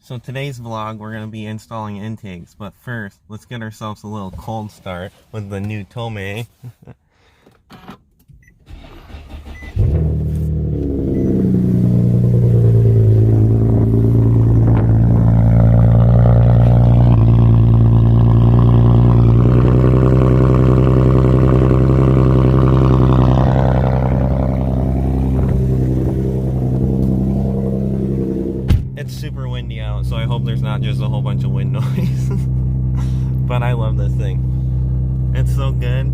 So today's vlog, we're going to be installing intakes, but first, let's get ourselves a little cold start with the new Tomei. It's super windy out, so I hope there's not just a whole bunch of wind noise. But I love this thing. It's so good.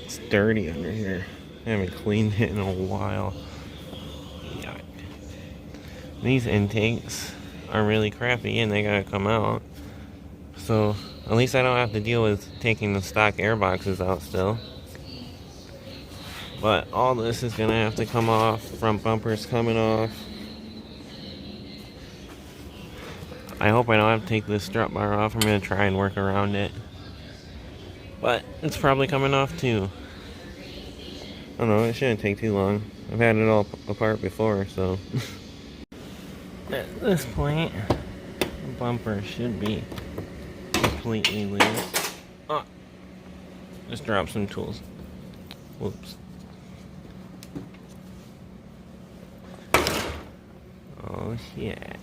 It's dirty under here. I haven't cleaned it in a while. Yuck. These intakes are really crappy and they gotta come out. So at least I don't have to deal with taking the stock air boxes out still. But all this is gonna have to come off. Front bumper's coming off. I hope I don't have to take this strut bar off. I'm gonna try and work around it. But it's probably coming off too. I don't know, it shouldn't take too long. I've had it all apart before, so. At this point, the bumper should be completely loose. Oh, just dropped some tools. Whoops. Oh shit.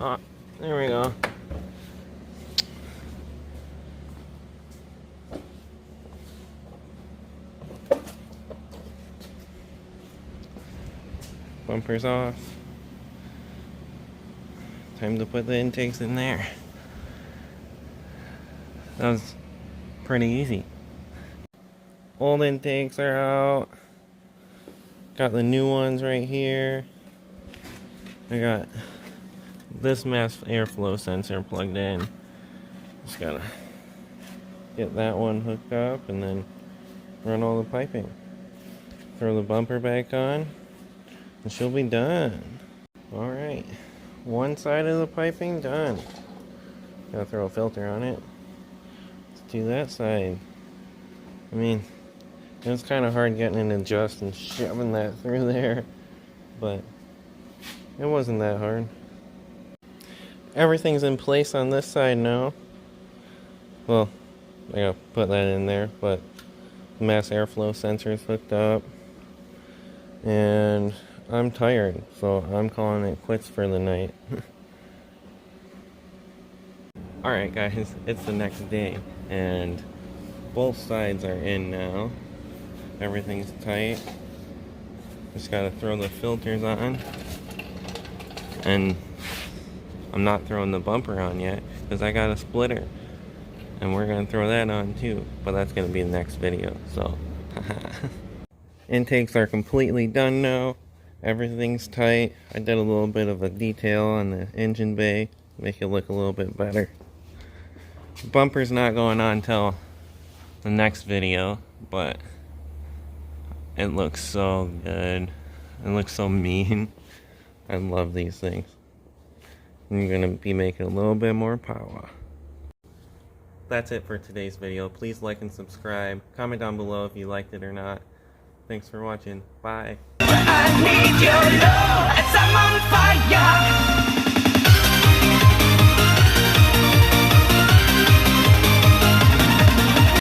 Oh, there we go. Bumper's off. Time to put the intakes in there. That was pretty easy. Old intakes are out. Got the new ones right here. I got this mass airflow sensor plugged in. Just gotta get that one hooked up and then run all the piping. Throw the bumper back on. And she'll be done. Alright. One side of the piping done. Gotta throw a filter on it. Let's do that side. I mean, it was kind of hard getting it adjusted and shoving that through there. But it wasn't that hard. Everything's in place on this side now. Well, I gotta put that in there, but the mass airflow sensor is hooked up. And I'm tired, so I'm calling it quits for the night. Alright guys, it's the next day, and both sides are in now. Everything's tight. Just gotta throw the filters on. And I'm not throwing the bumper on yet, because I got a splitter. And we're gonna throw that on too, but that's gonna be the next video, so. Intakes are completely done now. Everything's tight. I did a little bit of a detail on the engine bay, make it look a little bit better. Bumper's not going on till the next video, but it looks so good. It looks so mean. I love these things. I'm gonna be making a little bit more power. That's it for today's video. Please like and subscribe. Comment down below if you liked it or not. Thanks for watching. Bye. I need your love as I'm on fire.